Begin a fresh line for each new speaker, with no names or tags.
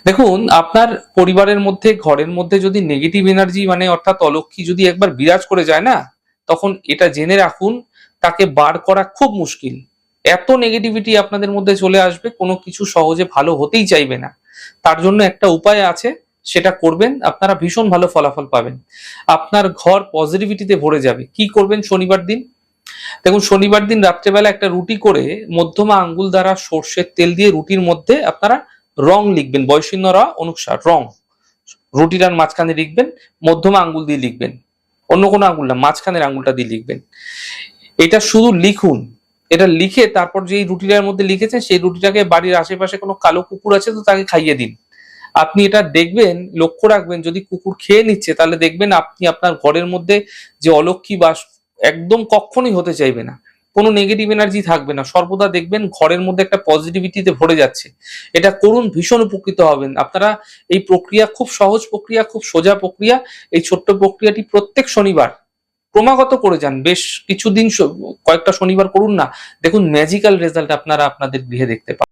দেখুন, আপনার পরিবারের মধ্যে, ঘরের মধ্যে যদি নেগেটিভ এনার্জি মানে অর্থাৎ অলক্ষী যদি একবার বিরাজ করে যায় না, তখন এটা জেনে রাখুন তাকে বার করা খুব মুশকিল। এত নেগেটিভিটি আপনাদের মধ্যে চলে আসবে, কোনো কিছু সহজে ভালো হতেই চাইবে না। তার জন্য একটা উপায় আছে, সেটা করবেন, আপনারা ভীষণ ভালো ফলাফল পাবেন। আপনার ঘর পজিটিভিটিতে ভরে যাবে। কি করবেন শনিবার দিন? দেখুন, শনিবার দিন রাত্রেবেলা একটা রুটি করে মধ্যমা আঙ্গুল দ্বারা সর্ষের তেল দিয়ে রুটির মধ্যে আপনারা রং লিখবেন, বয়সীন্য র অনুসার রং রুটিটার মাঝখানে লিখবেন, মধ্যমা আঙ্গুল দিয়ে লিখবেন, অন্য কোনো আঙ্গুল না, মাঝখানের আঙ্গুলটা দিয়ে লিখবেন। এটা শুধু লিখুন। এটা লিখে তারপর যে রুটিটার মধ্যে লিখেছেন সেই রুটিটাকে বাড়ির আশেপাশে কোনো কালো কুকুর আছে তো তাকে খাইয়ে দিন। আপনি এটা দেখবেন, লক্ষ্য রাখবেন, যদি কুকুর খেয়ে নিচ্ছে তাহলে দেখবেন আপনি আপনার ঘরের মধ্যে যে অলক্ষী বাস একদম কখনোই হতে চাইবে না, কোনো নেগেটিভ এনার্জি থাকবে না, সর্বদা দেখবেন ঘরের মধ্যে একটা পজিটিভিটিতে ভরে যাচ্ছে। এটা করুন, ভীষণ উপকৃত হবেন আপনারা। এই প্রক্রিয়া খুব সহজ প্রক্রিয়া, খুব সোজা প্রক্রিয়া। এই ছোট্ট প্রক্রিয়াটি প্রত্যেক শনিবার ক্রমাগত করে যান, বেশ কিছুদিন, কয়েকটা শনিবার করুন না, দেখুন ম্যাজিক্যাল রেজাল্ট আপনারা আপনাদের গৃহে দেখতে পাবেন।